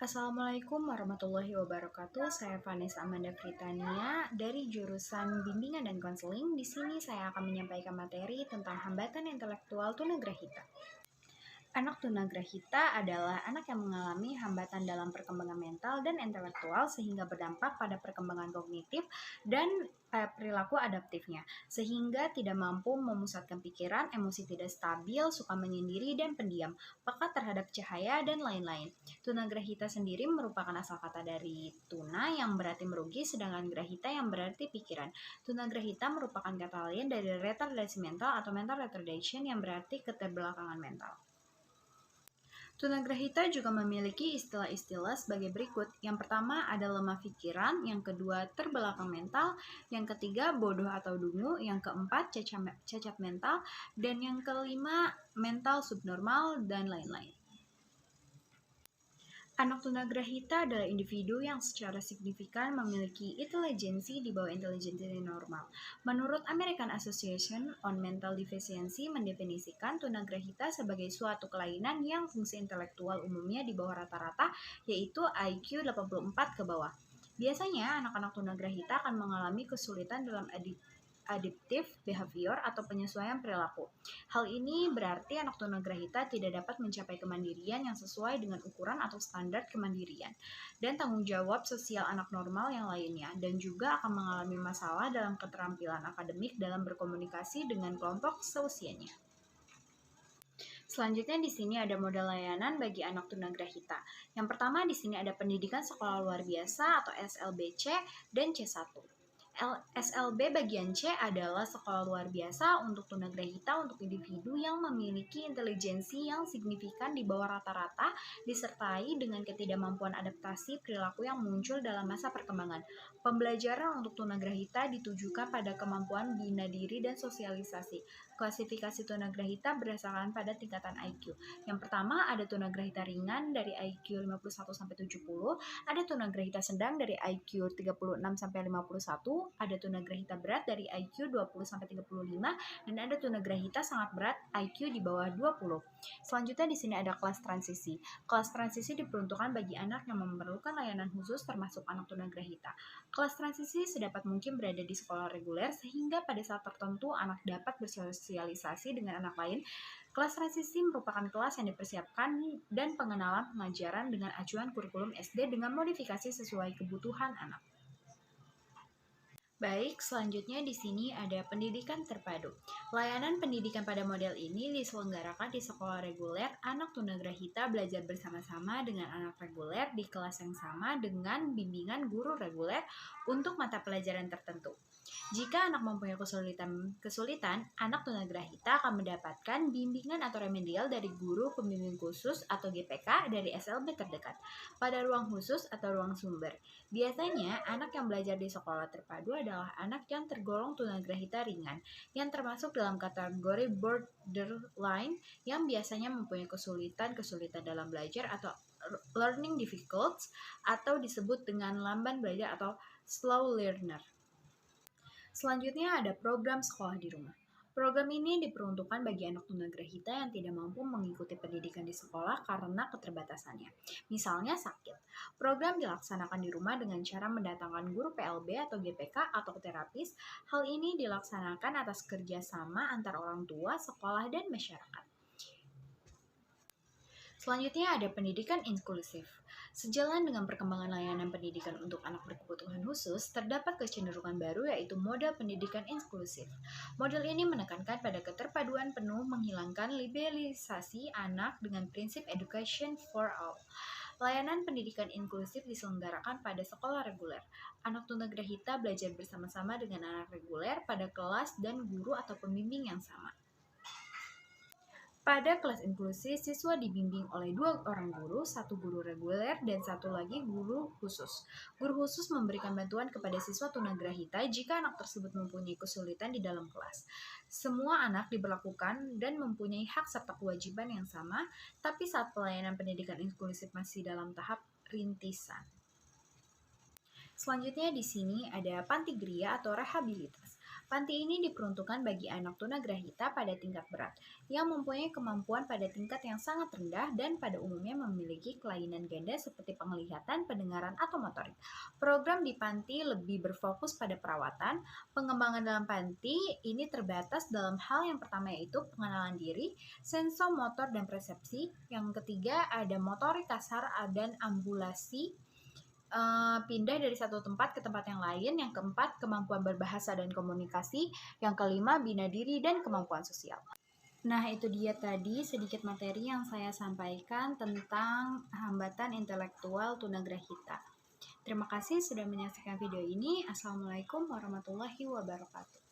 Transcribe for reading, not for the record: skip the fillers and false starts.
Assalamualaikum warahmatullahi wabarakatuh. Saya Vanessa Amanda Fritania dari jurusan Bimbingan dan Konseling. Di sini saya akan menyampaikan materi tentang hambatan intelektual tunagrahita. Anak tunagrahita adalah anak yang mengalami hambatan dalam perkembangan mental dan intelektual sehingga berdampak pada perkembangan kognitif dan perilaku adaptifnya, sehingga tidak mampu memusatkan pikiran, emosi tidak stabil, suka menyendiri dan pendiam, peka terhadap cahaya, dan lain-lain. Tunagrahita sendiri merupakan asal kata dari tuna yang berarti merugi, sedangkan grahita yang berarti pikiran. Tunagrahita merupakan kata lain dari retardasi mental atau mental retardation yang berarti keterbelakangan mental. Tunagrahita juga memiliki istilah-istilah sebagai berikut. Yang pertama ada lemah pikiran, yang kedua terbelakang mental, yang ketiga bodoh atau dungu, yang keempat cacat mental, dan yang kelima mental subnormal, dan lain-lain. Anak tunagrahita adalah individu yang secara signifikan memiliki intelijensi di bawah intelijensi normal. Menurut American Association on Mental Deficiency mendefinisikan tunagrahita sebagai suatu kelainan yang fungsi intelektual umumnya di bawah rata-rata, yaitu IQ 84 ke bawah. Biasanya anak-anak tunagrahita akan mengalami kesulitan dalam adaptive behavior atau penyesuaian perilaku. Hal ini berarti anak tunagrahita tidak dapat mencapai kemandirian yang sesuai dengan ukuran atau standar kemandirian dan tanggung jawab sosial anak normal yang lainnya, dan juga akan mengalami masalah dalam keterampilan akademik dalam berkomunikasi dengan kelompok seusianya. Selanjutnya di sini ada model layanan bagi anak tunagrahita. Yang pertama di sini ada pendidikan sekolah luar biasa atau SLBC dan C1. SLB bagian C adalah sekolah luar biasa untuk tunagrahita untuk individu yang memiliki intelijensi yang signifikan di bawah rata-rata disertai dengan ketidakmampuan adaptasi perilaku yang muncul dalam masa perkembangan. Pembelajaran untuk tunagrahita ditujukan pada kemampuan bina diri dan sosialisasi. Klasifikasi tunagrahita berdasarkan pada tingkatan IQ. Yang pertama ada tunagrahita ringan dari IQ 51-70, ada tunagrahita sedang dari IQ 36-51, ada tunagrahita berat dari IQ 20-35, dan ada tunagrahita sangat berat IQ di bawah 20. Selanjutnya di sini ada kelas transisi. Kelas transisi diperuntukkan bagi anak yang memerlukan layanan khusus termasuk anak tunagrahita. Kelas transisi sedapat mungkin berada di sekolah reguler sehingga pada saat tertentu anak dapat bersosialisasi dengan anak lain. Kelas transisi merupakan kelas yang dipersiapkan dan pengenalan pengajaran dengan acuan kurikulum SD dengan modifikasi sesuai kebutuhan anak. Baik, selanjutnya di sini ada pendidikan terpadu. Layanan pendidikan pada model ini diselenggarakan di sekolah reguler. Anak tunagrahita belajar bersama-sama dengan anak reguler di kelas yang sama dengan bimbingan guru reguler untuk mata pelajaran tertentu. Jika anak mempunyai kesulitan, anak tunagrahita akan mendapatkan bimbingan atau remedial dari guru pembimbing khusus atau GPK dari SLB terdekat pada ruang khusus atau ruang sumber. Biasanya, anak yang belajar di sekolah terpadu adalah anak yang tergolong tunagrahita ringan, yang termasuk dalam kategori borderline yang biasanya mempunyai kesulitan dalam belajar atau learning difficulties atau disebut dengan lamban belajar atau slow learner. Selanjutnya ada program sekolah di rumah. Program ini diperuntukkan bagi anak tunagrahita yang tidak mampu mengikuti pendidikan di sekolah karena keterbatasannya. Misalnya sakit. Program dilaksanakan di rumah dengan cara mendatangkan guru PLB atau GPK atau terapis. Hal ini dilaksanakan atas kerjasama antara orang tua, sekolah, dan masyarakat. Selanjutnya ada pendidikan inklusif. Sejalan dengan perkembangan layanan pendidikan untuk anak berkebutuhan khusus, terdapat kecenderungan baru yaitu model pendidikan inklusif. Model ini menekankan pada keterpaduan penuh menghilangkan liberalisasi anak dengan prinsip education for all. Layanan pendidikan inklusif diselenggarakan pada sekolah reguler. Anak tunagrahita belajar bersama-sama dengan anak reguler pada kelas dan guru atau pembimbing yang sama. Pada kelas inklusi, siswa dibimbing oleh 2 orang guru, 1 guru reguler, dan 1 lagi guru khusus. Guru khusus memberikan bantuan kepada siswa tunagrahita jika anak tersebut mempunyai kesulitan di dalam kelas. Semua anak diberlakukan dan mempunyai hak serta kewajiban yang sama, tapi saat pelayanan pendidikan inklusif masih dalam tahap rintisan. Selanjutnya di sini ada panti gria atau rehabilitas. Panti ini diperuntukkan bagi anak tunagrahita pada tingkat berat, yang mempunyai kemampuan pada tingkat yang sangat rendah dan pada umumnya memiliki kelainan ganda seperti penglihatan, pendengaran, atau motorik. Program di panti lebih berfokus pada perawatan. Pengembangan dalam panti ini terbatas dalam hal yang pertama yaitu pengenalan diri, sensomotor dan persepsi. Yang ketiga ada motorik kasar dan ambulasi, pindah dari satu tempat ke tempat yang lain. Yang keempat, kemampuan berbahasa dan komunikasi. Yang kelima, bina diri dan kemampuan sosial. Nah, itu dia tadi sedikit materi yang saya sampaikan tentang hambatan intelektual tunagrahita. Terima kasih sudah menyaksikan video ini. Assalamualaikum warahmatullahi wabarakatuh.